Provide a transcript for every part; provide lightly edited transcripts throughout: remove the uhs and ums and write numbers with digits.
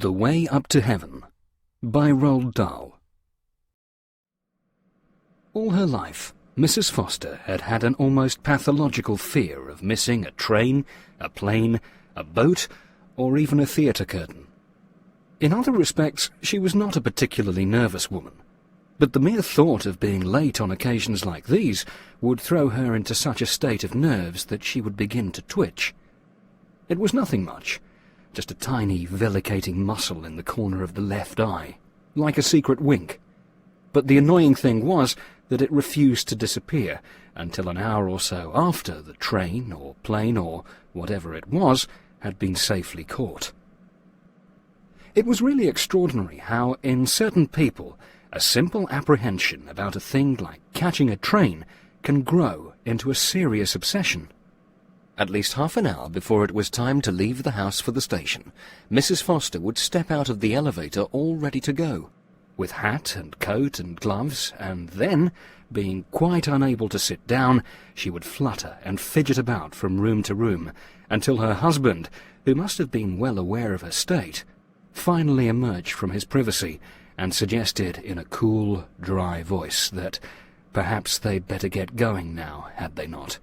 The Way Up to Heaven by Roald Dahl. All her life, Mrs. Foster had had an almost pathological fear of missing a train, a plane, a boat, or even a theatre curtain. In other respects, she was not a particularly nervous woman, but the mere thought of being late on occasions like these would throw her into such a state of nerves that she would begin to twitch. It was nothing much, just a tiny vellicating muscle in the corner of the left eye, like a secret wink. But the annoying thing was that it refused to disappear until an hour or so after the train or plane or whatever it was had been safely caught. It was really extraordinary how, in certain people, a simple apprehension about a thing like catching a train can grow into a serious obsession. At least half an hour before it was time to leave the house for the station, Mrs. Foster would step out of the elevator all ready to go, with hat and coat and gloves, and then, being quite unable to sit down, she would flutter and fidget about from room to room, until her husband, who must have been well aware of her state, finally emerged from his privacy and suggested in a cool, dry voice that perhaps they'd better get going now, had they not.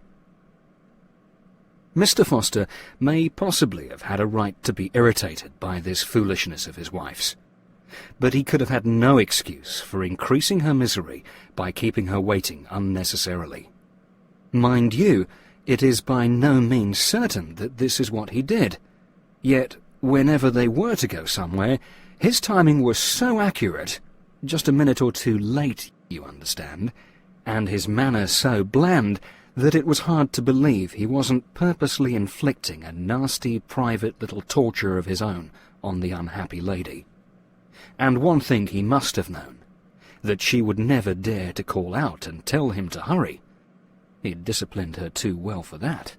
Mr. Foster may possibly have had a right to be irritated by this foolishness of his wife's, but he could have had no excuse for increasing her misery by keeping her waiting unnecessarily. Mind you, it is by no means certain that this is what he did, yet whenever they were to go somewhere, his timing was so accurate, just a minute or two late, you understand, and his manner so bland that it was hard to believe he wasn't purposely inflicting a nasty private little torture of his own on the unhappy lady. And one thing he must have known, that she would never dare to call out and tell him to hurry. He'd disciplined her too well for that.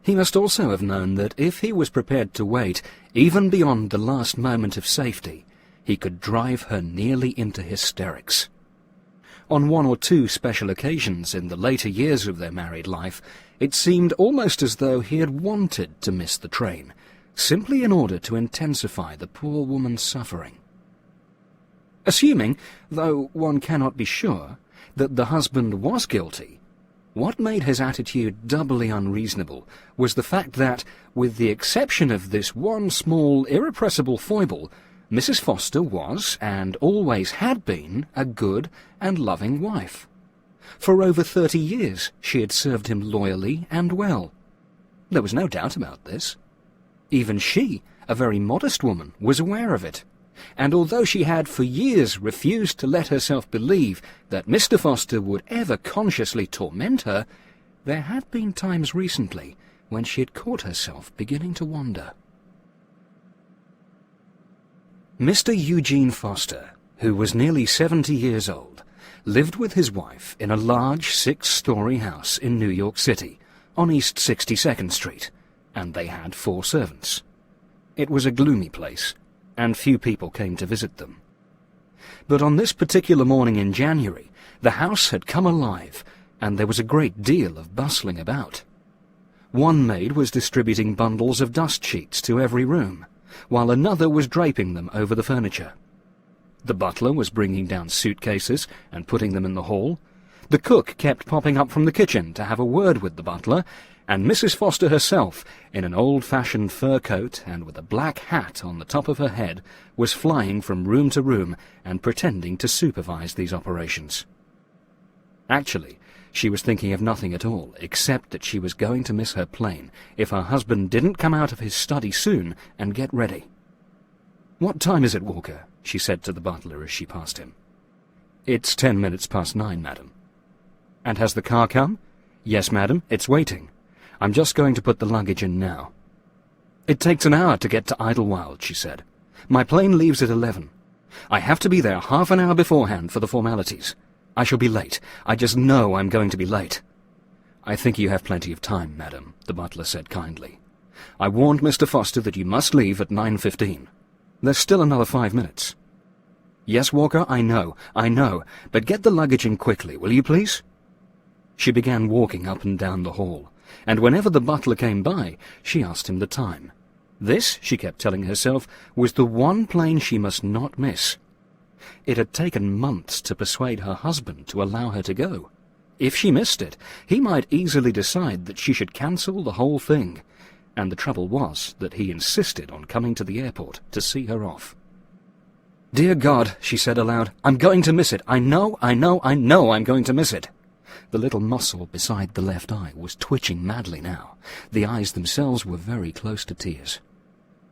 He must also have known that if he was prepared to wait, even beyond the last moment of safety, he could drive her nearly into hysterics. On one or two special occasions in the later years of their married life, it seemed almost as though he had wanted to miss the train, simply in order to intensify the poor woman's suffering. Assuming, though one cannot be sure, that the husband was guilty, what made his attitude doubly unreasonable was the fact that, with the exception of this one small, irrepressible foible, Mrs. Foster was, and always had been, a good and loving wife. For over 30 years she had served him loyally and well. There was no doubt about this. Even she, a very modest woman, was aware of it, and although she had for years refused to let herself believe that Mr. Foster would ever consciously torment her, there had been times recently when she had caught herself beginning to wonder. Mr. Eugene Foster, who was nearly 70 years old, lived with his wife in a large 6-story house in New York City, on East 62nd Street, and they had 4 servants. It was a gloomy place, and few people came to visit them. But on this particular morning in January, the house had come alive, and there was a great deal of bustling about. One maid was distributing bundles of dust sheets to every room, while another was draping them over the furniture. The butler was bringing down suitcases and putting them in the hall. The cook kept popping up from the kitchen to have a word with the butler, and Mrs. Foster herself, in an old-fashioned fur coat and with a black hat on the top of her head, was flying from room to room and pretending to supervise these operations. Actually, she was thinking of nothing at all, except that she was going to miss her plane if her husband didn't come out of his study soon and get ready. "What time is it, Walker?" she said to the butler as she passed him. "It's 10 minutes past 9, madam." "And has the car come?" "Yes, madam, it's waiting. I'm just going to put the luggage in now." "It takes an hour to get to Idlewild," she said. "My plane leaves at 11. I have to be there half an hour beforehand for the formalities. I shall be late. I just know I'm going to be late." "I think you have plenty of time, madam," the butler said kindly. "I warned Mr. Foster that you must leave at 9:15. There's still another 5 minutes." "Yes, Walker, I know, but get the luggage in quickly, will you please?" She began walking up and down the hall, and whenever the butler came by, she asked him the time. This, she kept telling herself, was the one plane she must not miss. It had taken months to persuade her husband to allow her to go. If she missed it, he might easily decide that she should cancel the whole thing, and the trouble was that he insisted on coming to the airport to see her off. "Dear God," she said aloud, "I'm going to miss it. I know I'm going to miss it." The little muscle beside the left eye was twitching madly now. The eyes themselves were very close to tears.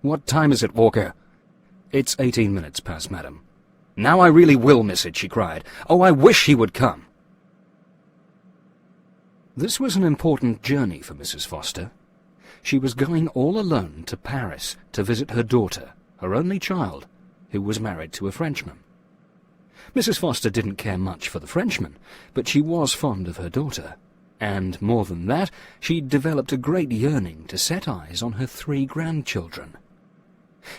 "What time is it, Walker?" "It's 18 minutes past, madam." "Now I really will miss it," she cried. "Oh, I wish he would come." This was an important journey for Mrs. Foster. She was going all alone to Paris to visit her daughter, her only child, who was married to a Frenchman. Mrs. Foster didn't care much for the Frenchman, but she was fond of her daughter, and, more than that, she'd developed a great yearning to set eyes on her 3 grandchildren.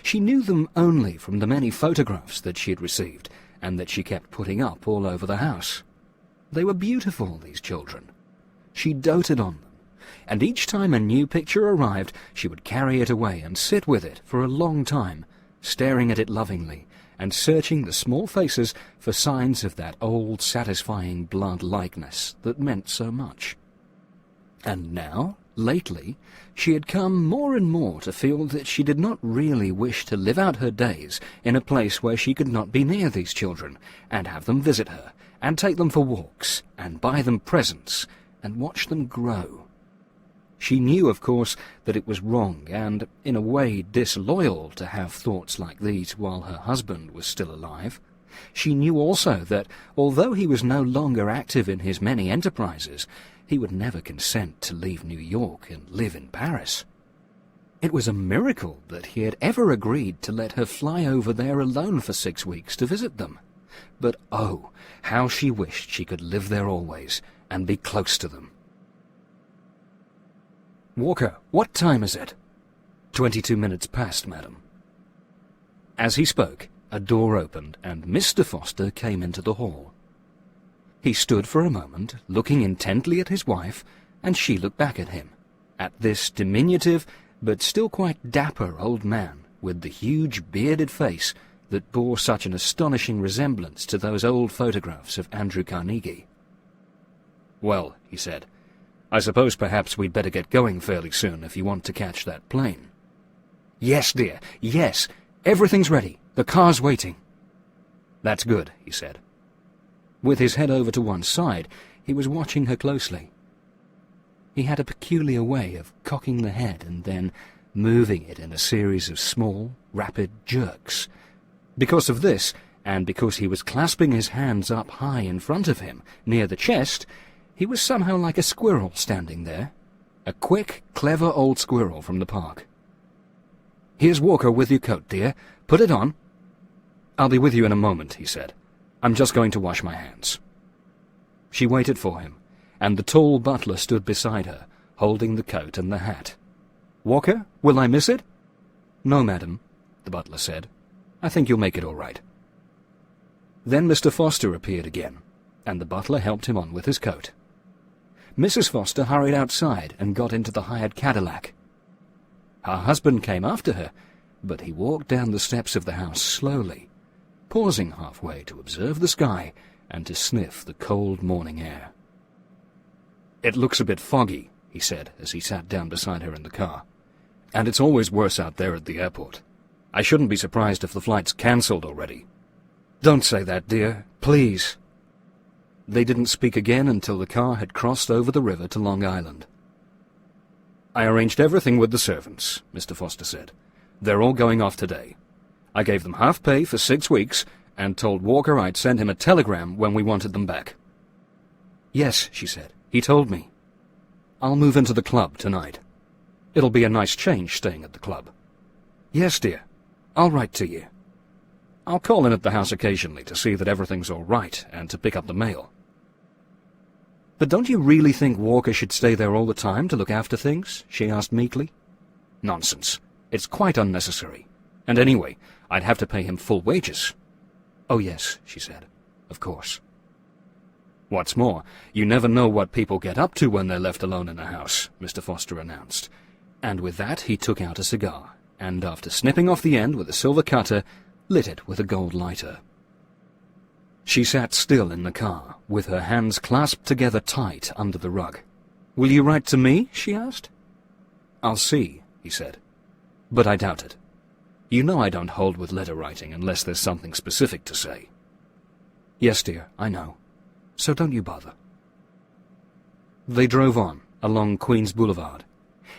She knew them only from the many photographs that she had received, and that she kept putting up all over the house. They were beautiful, these children. She doted on them, and each time a new picture arrived, she would carry it away and sit with it for a long time, staring at it lovingly, and searching the small faces for signs of that old, satisfying blood likeness that meant so much. And now, lately, she had come more and more to feel that she did not really wish to live out her days in a place where she could not be near these children, and have them visit her, and take them for walks, and buy them presents, and watch them grow. She knew, of course, that it was wrong and, in a way, disloyal to have thoughts like these while her husband was still alive. She knew also that, although he was no longer active in his many enterprises, he would never consent to leave New York and live in Paris. It was a miracle that he had ever agreed to let her fly over there alone for 6 weeks to visit them. But oh, how she wished she could live there always, and be close to them. "Walker, what time is it?" 22 minutes past, madam." As he spoke, a door opened, and Mr. Foster came into the hall. He stood for a moment, looking intently at his wife, and she looked back at him, at this diminutive, but still quite dapper old man, with the huge bearded face that bore such an astonishing resemblance to those old photographs of Andrew Carnegie. "Well," he said, "I suppose perhaps we'd better get going fairly soon if you want to catch that plane." "Yes, dear, yes. Everything's ready. The car's waiting." "That's good," he said. With his head over to one side, he was watching her closely. He had a peculiar way of cocking the head and then moving it in a series of small, rapid jerks. Because of this, and because he was clasping his hands up high in front of him, near the chest, he was somehow like a squirrel standing there, a quick, clever old squirrel from the park. "Here's Walker with your coat, dear. Put it on." "I'll be with you in a moment," he said. "I'm just going to wash my hands." She waited for him, and the tall butler stood beside her, holding the coat and the hat. "Walker, will I miss it?" "No, madam," the butler said. "I think you'll make it all right." Then Mr. Foster appeared again, and the butler helped him on with his coat. Mrs. Foster hurried outside and got into the hired Cadillac. Her husband came after her, but he walked down the steps of the house slowly, pausing halfway to observe the sky and to sniff the cold morning air. "It looks a bit foggy," he said as he sat down beside her in the car. "And it's always worse out there at the airport. I shouldn't be surprised if the flight's cancelled already." "Don't say that, dear, please." They didn't speak again until the car had crossed over the river to Long Island. "I arranged everything with the servants," Mr. Foster said. "They're all going off today. I gave them half pay for 6 weeks, and told Walker I'd send him a telegram when we wanted them back." "Yes," she said, "he told me. I'll move into the club tonight. It'll be a nice change staying at the club." "Yes, dear. I'll write to you. I'll call in at the house occasionally to see that everything's all right and to pick up the mail." "But don't you really think Walker should stay there all the time to look after things?" she asked meekly. "Nonsense. It's quite unnecessary. And anyway, I'd have to pay him full wages." "Oh, yes," she said. "Of course." "What's more, you never know what people get up to when they're left alone in a house," Mr. Foster announced. And with that he took out a cigar, and after snipping off the end with a silver cutter, lit it with a gold lighter. She sat still in the car, with her hands clasped together tight under the rug. "Will you write to me?" she asked. "I'll see," he said. "But I doubt it. You know I don't hold with letter writing unless there's something specific to say." "Yes, dear, I know. So don't you bother." They drove on, along Queen's Boulevard,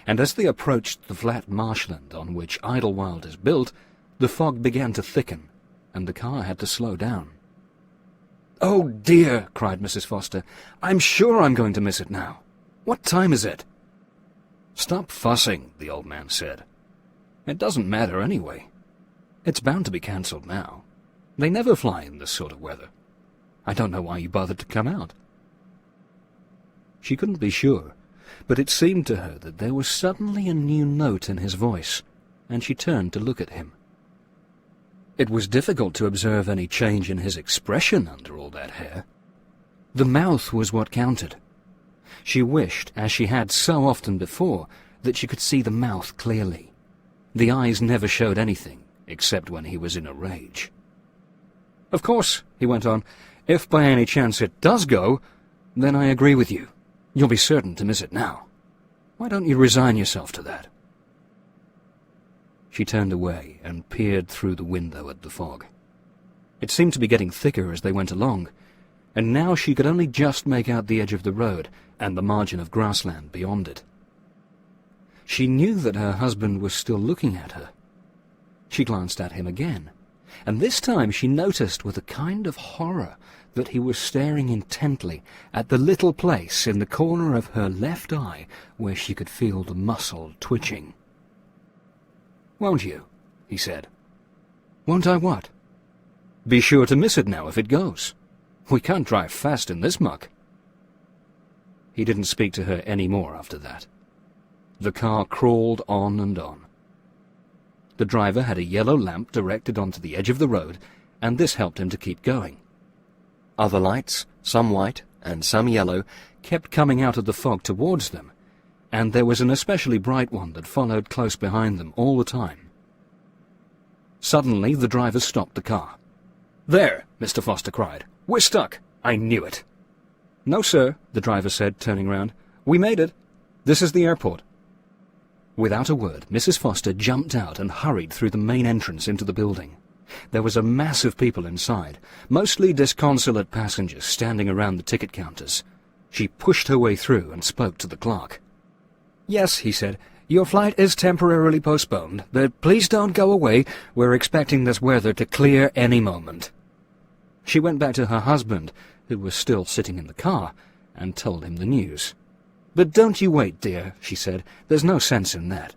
and as they approached the flat marshland on which Idlewild is built, the fog began to thicken, and the car had to slow down. "Oh, dear," cried Mrs. Foster. "I'm sure I'm going to miss it now. What time is it?" "Stop fussing," the old man said. "It doesn't matter anyway. It's bound to be cancelled now. They never fly in this sort of weather. I don't know why you bothered to come out." She couldn't be sure, but it seemed to her that there was suddenly a new note in his voice, and she turned to look at him. It was difficult to observe any change in his expression under all that hair. The mouth was what counted. She wished, as she had so often before, that she could see the mouth clearly. The eyes never showed anything, except when he was in a rage. "Of course," he went on, "if by any chance it does go, then I agree with you. You'll be certain to miss it now. Why don't you resign yourself to that?" She turned away and peered through the window at the fog. It seemed to be getting thicker as they went along, and now she could only just make out the edge of the road and the margin of grassland beyond it. She knew that her husband was still looking at her. She glanced at him again, and this time she noticed with a kind of horror that he was staring intently at the little place in the corner of her left eye where she could feel the muscle twitching. "Won't you?" he said. "Won't I what?" "Be sure to miss it now if it goes. We can't drive fast in this muck." He didn't speak to her any more after that. The car crawled on and on. The driver had a yellow lamp directed onto the edge of the road, and this helped him to keep going. Other lights, some white and some yellow, kept coming out of the fog towards them, and there was an especially bright one that followed close behind them all the time. Suddenly the driver stopped the car. "There!" Mr. Foster cried. "We're stuck! I knew it!" "No, sir," the driver said, turning round. "We made it. This is the airport." Without a word, Mrs. Foster jumped out and hurried through the main entrance into the building. There was a mass of people inside, mostly disconsolate passengers standing around the ticket counters. She pushed her way through and spoke to the clerk. "Yes," he said, "your flight is temporarily postponed, but please don't go away. We're expecting this weather to clear any moment." She went back to her husband, who was still sitting in the car, and told him the news. "But don't you wait, dear," she said. "There's no sense in that."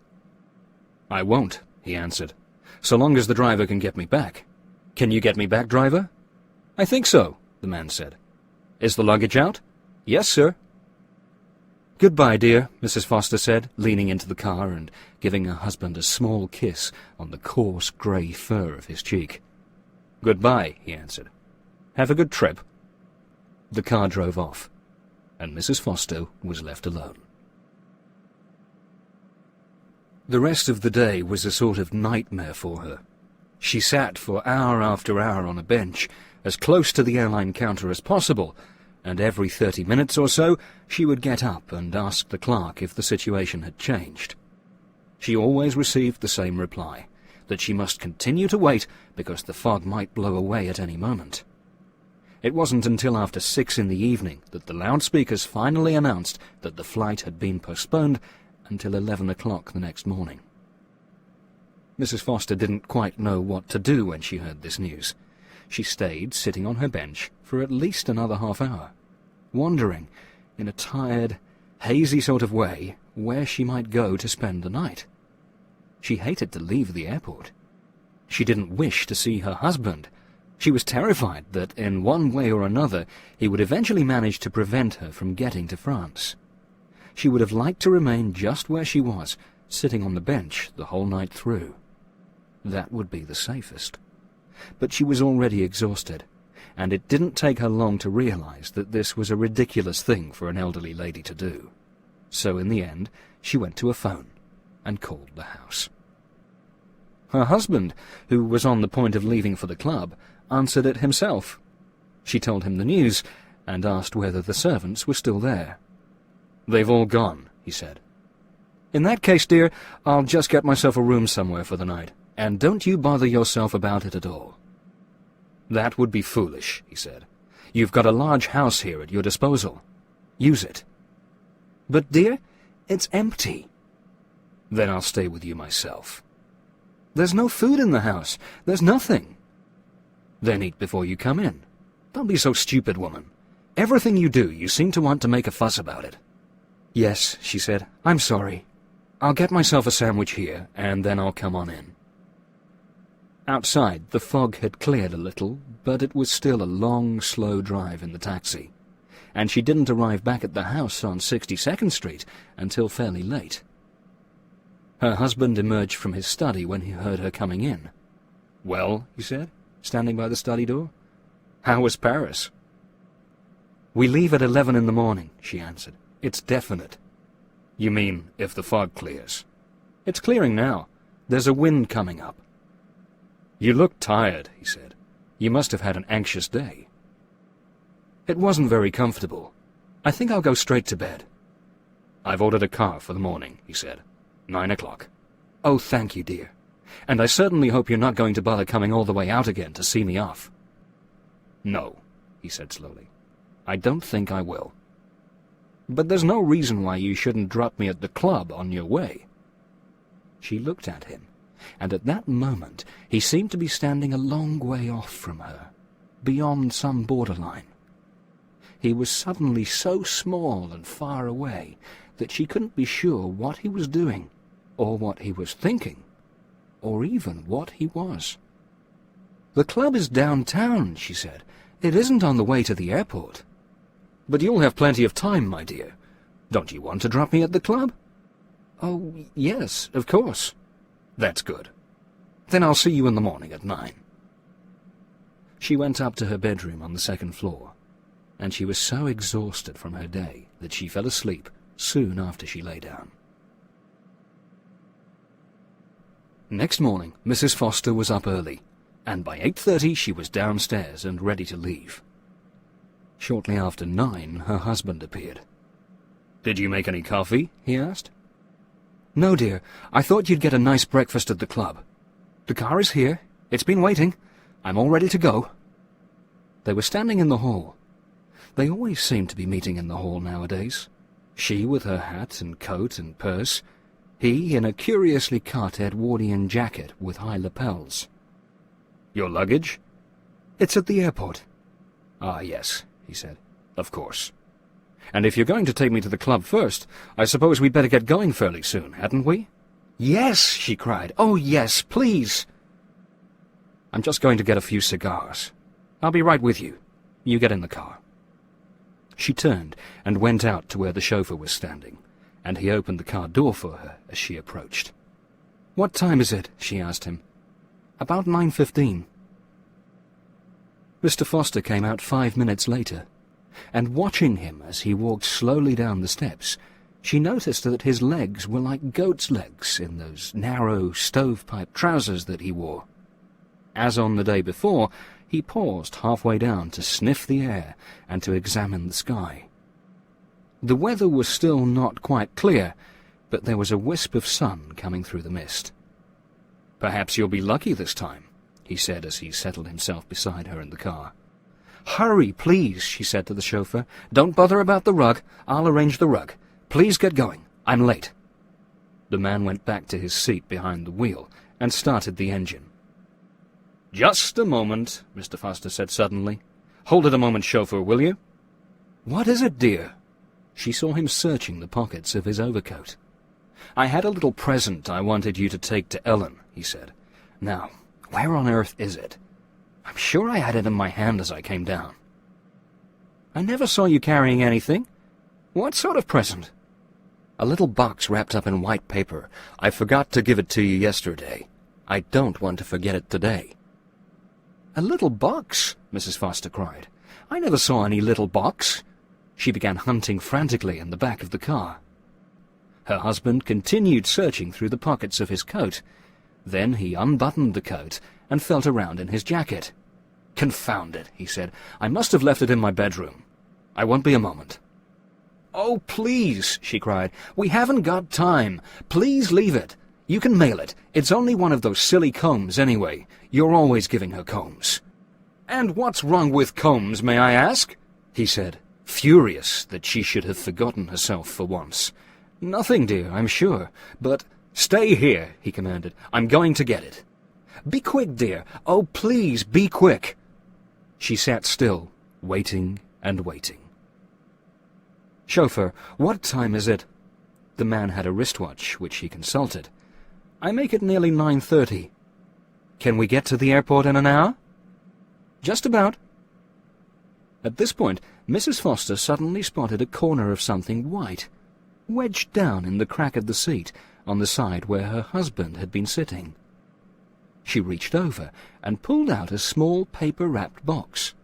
"I won't," he answered, "so long as the driver can get me back." "Can you get me back, driver?" "I think so," the man said. "Is the luggage out?" "Yes, sir." "Goodbye, dear," Mrs. Foster said, leaning into the car and giving her husband a small kiss on the coarse grey fur of his cheek. "Goodbye," he answered. "Have a good trip." The car drove off, and Mrs. Foster was left alone. The rest of the day was a sort of nightmare for her. She sat for hour after hour on a bench, as close to the airline counter as possible, and every 30 minutes or so she would get up and ask the clerk if the situation had changed. She always received the same reply, that she must continue to wait because the fog might blow away at any moment. It wasn't until after 6 in the evening that the loudspeakers finally announced that the flight had been postponed until 11 o'clock the next morning. Mrs. Foster didn't quite know what to do when she heard this news. She stayed sitting on her bench for at least another half-hour, wondering, in a tired, hazy sort of way, where she might go to spend the night. She hated to leave the airport. She didn't wish to see her husband. She was terrified that, in one way or another, he would eventually manage to prevent her from getting to France. She would have liked to remain just where she was, sitting on the bench the whole night through. That would be the safest. But she was already exhausted, and it didn't take her long to realize that this was a ridiculous thing for an elderly lady to do. So in the end, she went to a phone and called the house. Her husband, who was on the point of leaving for the club, answered it himself. She told him the news, and asked whether the servants were still there. "They've all gone," he said. "In that case, dear, I'll just get myself a room somewhere for the night, and don't you bother yourself about it at all." "That would be foolish," he said. "You've got a large house here at your disposal. Use it." "But, dear, it's empty." "Then I'll stay with you myself." "There's no food in the house. There's nothing." "Then eat before you come in. Don't be so stupid, woman. Everything you do, you seem to want to make a fuss about it." "Yes," she said. "I'm sorry. I'll get myself a sandwich here, and then I'll come on in." Outside, the fog had cleared a little, but it was still a long, slow drive in the taxi, and she didn't arrive back at the house on 62nd Street until fairly late. Her husband emerged from his study when he heard her coming in. "Well," he said, standing by the study door, "how was Paris?" "We leave at 11 in the morning," she answered. "It's definite." "You mean if the fog clears?" "It's clearing now. There's a wind coming up." "You look tired," he said. "You must have had an anxious day." "It wasn't very comfortable. I think I'll go straight to bed." "I've ordered a car for the morning," he said. 9 o'clock. "Oh, thank you, dear. And I certainly hope you're not going to bother coming all the way out again to see me off." "No," he said slowly. "I don't think I will." "But there's no reason why you shouldn't drop me at the club on your way." She looked at him, and at that moment he seemed to be standing a long way off from her, beyond some borderline. He was suddenly so small and far away that she couldn't be sure what he was doing, or what he was thinking, or even what he was. "The club is downtown," she said. "It isn't on the way to the airport." "But you'll have plenty of time, my dear. Don't you want to drop me at the club?" "Oh, yes, of course." "That's good. Then I'll see you in the morning at 9. She went up to her bedroom on the second floor, and she was so exhausted from her day that she fell asleep soon after she lay down. Next morning, Mrs. Foster was up early, and by 8:30 she was downstairs and ready to leave. Shortly after 9, her husband appeared. "Did you make any coffee?" he asked. "No, dear. I thought you'd get a nice breakfast at the club. The car is here. It's been waiting. I'm all ready to go." They were standing in the hall. They always seemed to be meeting in the hall nowadays. She with her hat and coat and purse, he in a curiously cut Edwardian jacket with high lapels. "Your luggage?" "It's at the airport." "Ah, yes," he said. "Of course. And if you're going to take me to the club first, I suppose we'd better get going fairly soon, hadn't we?" "Yes," she cried. "Oh, yes, please." "I'm just going to get a few cigars. I'll be right with you. You get in the car." She turned and went out to where the chauffeur was standing, and he opened the car door for her as she approached. "What time is it?" she asked him. "About 9:15. Mr. Foster came out 5 minutes later, and watching him as he walked slowly down the steps, she noticed that his legs were like goat's legs in those narrow stovepipe trousers that he wore. As on the day before, he paused halfway down to sniff the air and to examine the sky. The weather was still not quite clear, but there was a wisp of sun coming through the mist. "Perhaps you'll be lucky this time," he said as he settled himself beside her in the car. "Hurry, please," she said to the chauffeur. "Don't bother about the rug. I'll arrange the rug. Please get going. I'm late." The man went back to his seat behind the wheel and started the engine. "Just a moment," Mr. Foster said suddenly. "Hold it a moment, chauffeur, will you?" "What is it, dear?" She saw him searching the pockets of his overcoat. "I had a little present I wanted you to take to Ellen," he said. "Now, where on earth is it? I'm sure I had it in my hand as I came down." "I never saw you carrying anything. What sort of present?" "A little box wrapped up in white paper. I forgot to give it to you yesterday. I don't want to forget it today." "A little box?" Mrs. Foster cried. "I never saw any little box." She began hunting frantically in the back of the car. Her husband continued searching through the pockets of his coat, Then he unbuttoned the coat and felt around in his jacket. "Confound it," he said. "I must have left it in my bedroom. I won't be a moment." "Oh, please," she cried. "We haven't got time. Please leave it. You can mail it. It's only one of those silly combs anyway. You're always giving her combs." "And what's wrong with combs, may I ask?" he said, furious that she should have forgotten herself for once. "Nothing, dear, I'm sure. But—" "Stay here," he commanded. "I'm going to get it." "Be quick, dear. Oh, please, be quick." She sat still, waiting and waiting. "Chauffeur, what time is it?" The man had a wristwatch, which he consulted. "I make it nearly 9:30. "Can we get to the airport in an hour?" "Just about." At this point, Mrs. Foster suddenly spotted a corner of something white, wedged down in the crack of the seat on the side where her husband had been sitting. She reached over and pulled out a small paper-wrapped box.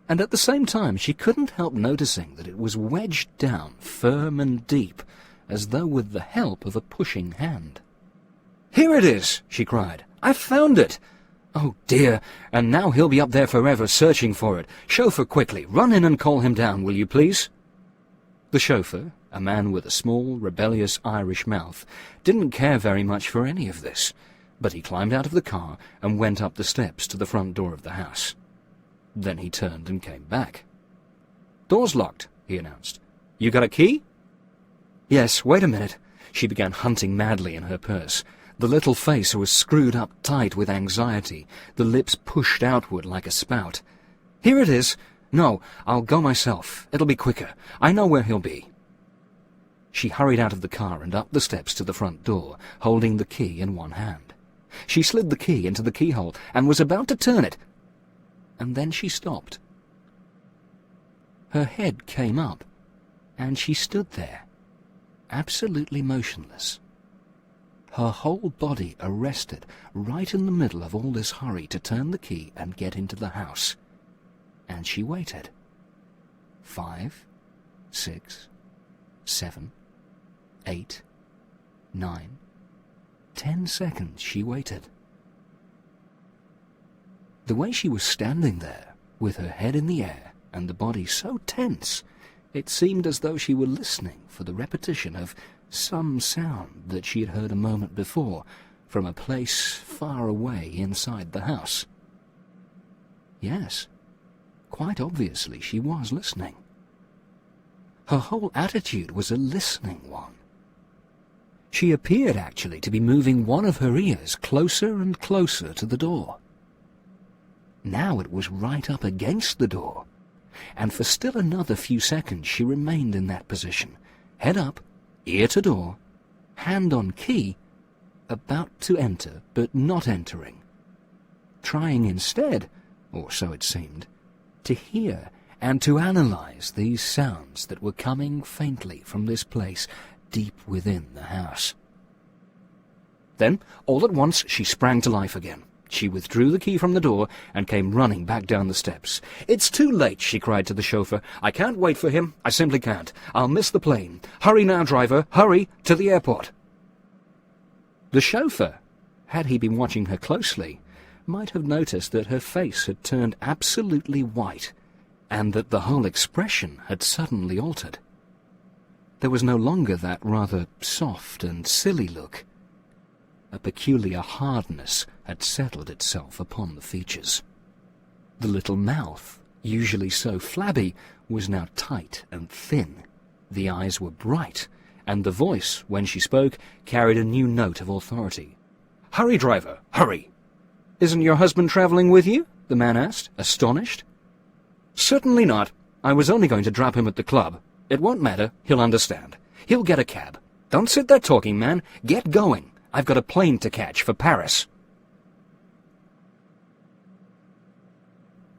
And at the same time she couldn't help noticing that it was wedged down firm and deep, as though with the help of a pushing hand. "Here it is!" she cried. "I've found it! Oh, dear, and now he'll be up there forever searching for it. Chauffeur, quickly, run in and call him down, will you please?" The chauffeur, a man with a small, rebellious Irish mouth, didn't care very much for any of this, but he climbed out of the car and went up the steps to the front door of the house. Then he turned and came back. "Door's locked," he announced. "You got a key?" "Yes, wait a minute." She began hunting madly in her purse. The little face was screwed up tight with anxiety, the lips pushed outward like a spout. "Here it is. No, I'll go myself. It'll be quicker. I know where he'll be." She hurried out of the car and up the steps to the front door, holding the key in one hand. She slid the key into the keyhole and was about to turn it, and then she stopped. Her head came up, and she stood there, absolutely motionless. Her whole body arrested right in the middle of all this hurry to turn the key and get into the house. And she waited. 5, 6, 7, 8, 9, 10 seconds she waited. The way she was standing there, with her head in the air and the body so tense, it seemed as though she were listening for the repetition of some sound that she had heard a moment before from a place far away inside the house. Yes, quite obviously she was listening. Her whole attitude was a listening one. She appeared actually to be moving one of her ears closer and closer to the door. Now it was right up against the door, and for still another few seconds she remained in that position, head up, ear to door, hand on key, about to enter but not entering, trying instead, or so it seemed, to hear and to analyze these sounds that were coming faintly from this place deep within the house. Then, all at once, she sprang to life again. She withdrew the key from the door and came running back down the steps. "It's too late," she cried to the chauffeur. "I can't wait for him. I simply can't. I'll miss the plane. Hurry now, driver. Hurry to the airport." The chauffeur, had he been watching her closely, might have noticed that her face had turned absolutely white, and that the whole expression had suddenly altered. There was no longer that rather soft and silly look. A peculiar hardness had settled itself upon the features. The little mouth, usually so flabby, was now tight and thin. The eyes were bright, and the voice, when she spoke, carried a new note of authority. "Hurry, driver, hurry!" "Isn't your husband travelling with you?" the man asked, astonished. "Certainly not. I was only going to drop him at the club. It won't matter. He'll understand. He'll get a cab. Don't sit there talking, man. Get going. I've got a plane to catch for Paris."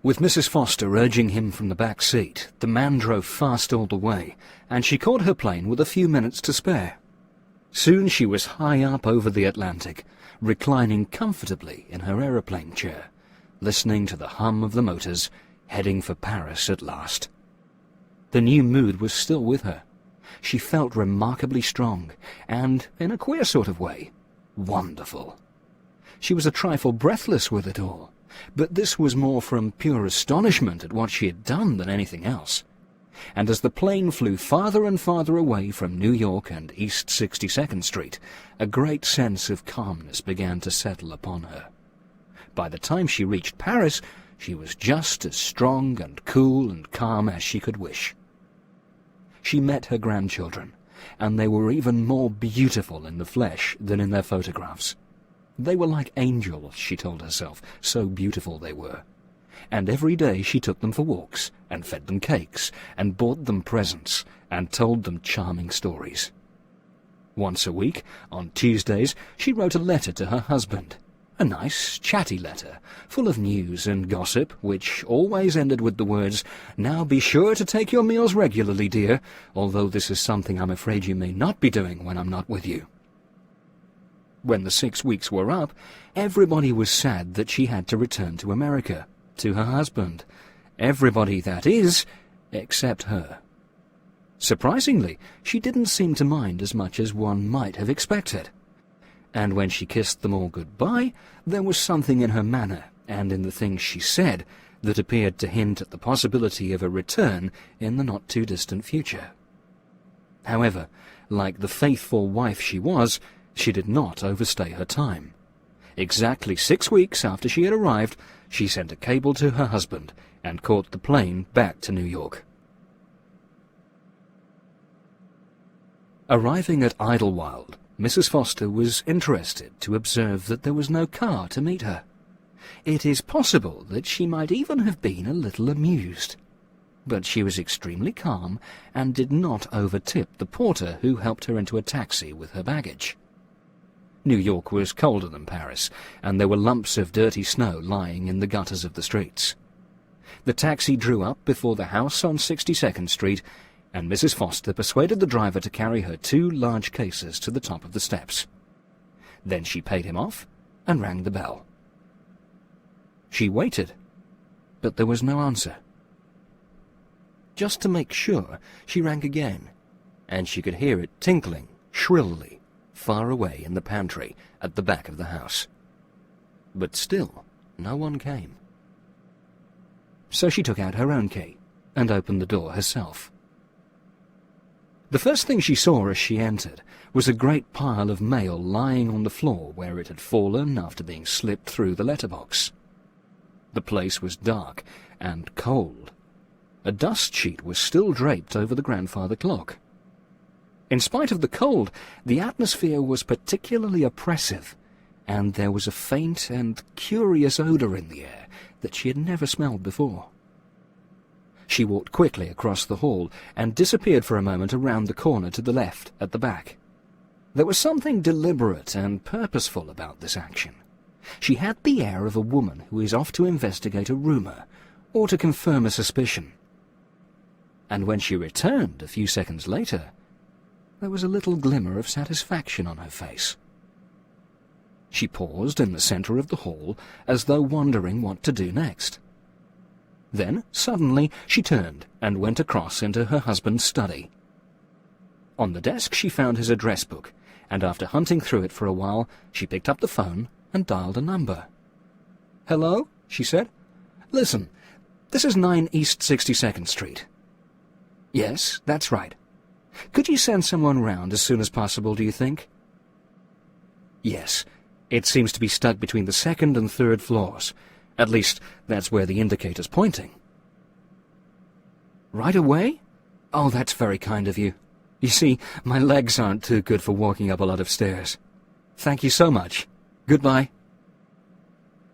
With Mrs. Foster urging him from the back seat, the man drove fast all the way, and she caught her plane with a few minutes to spare. Soon she was high up over the Atlantic, reclining comfortably in her aeroplane chair, listening to the hum of the motors, heading for Paris at last. The new mood was still with her. She felt remarkably strong, and, in a queer sort of way, wonderful. She was a trifle breathless with it all, but this was more from pure astonishment at what she had done than anything else. And as the plane flew farther and farther away from New York and East 62nd Street, a great sense of calmness began to settle upon her. By the time she reached Paris, she was just as strong and cool and calm as she could wish. She met her grandchildren, and they were even more beautiful in the flesh than in their photographs. They were like angels, she told herself, so beautiful they were. And every day she took them for walks, and fed them cakes, and bought them presents, and told them charming stories. Once a week, on Tuesdays, she wrote a letter to her husband. A nice, chatty letter, full of news and gossip, which always ended with the words, "Now be sure to take your meals regularly, dear, although this is something I'm afraid you may not be doing when I'm not with you." When the 6 weeks were up, everybody was sad that she had to return to America, to her husband. Everybody, that is, except her. Surprisingly, she didn't seem to mind as much as one might have expected. And when she kissed them all goodbye, there was something in her manner and in the things she said that appeared to hint at the possibility of a return in the not-too-distant future. However, like the faithful wife she was, she did not overstay her time. Exactly 6 weeks after she had arrived, she sent a cable to her husband and caught the plane back to New York. Arriving at Idlewild, Mrs. Foster was interested to observe that there was no car to meet her. It is possible that she might even have been a little amused. But she was extremely calm and did not overtip the porter who helped her into a taxi with her baggage. New York was colder than Paris, and there were lumps of dirty snow lying in the gutters of the streets. The taxi drew up before the house on 62nd Street, and Mrs. Foster persuaded the driver to carry her 2 large cases to the top of the steps. Then she paid him off and rang the bell. She waited, but there was no answer. Just to make sure, she rang again, and she could hear it tinkling shrilly far away in the pantry at the back of the house. But still, no one came. So she took out her own key and opened the door herself. The first thing she saw as she entered was a great pile of mail lying on the floor where it had fallen after being slipped through the letterbox. The place was dark and cold. A dust sheet was still draped over the grandfather clock. In spite of the cold, the atmosphere was particularly oppressive, and there was a faint and curious odour in the air that she had never smelled before. She walked quickly across the hall and disappeared for a moment around the corner to the left, at the back. There was something deliberate and purposeful about this action. She had the air of a woman who is off to investigate a rumour, or to confirm a suspicion. And when she returned a few seconds later, there was a little glimmer of satisfaction on her face. She paused in the centre of the hall, as though wondering what to do next. Then, suddenly, she turned and went across into her husband's study. On the desk she found his address book, and after hunting through it for a while, she picked up the phone and dialed a number. "Hello?" she said. "Listen, this is 9 East 62nd Street. "Yes, that's right. Could you send someone round as soon as possible, do you think?" "Yes. It seems to be stuck between the 2nd and 3rd floors. At least, that's where the indicator's pointing." "Right away? Oh, that's very kind of you. You see, my legs aren't too good for walking up a lot of stairs. Thank you so much. Goodbye."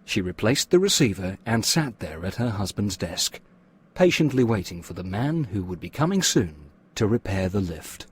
She replaced the receiver and sat there at her husband's desk, patiently waiting for the man who would be coming soon to repair the lift.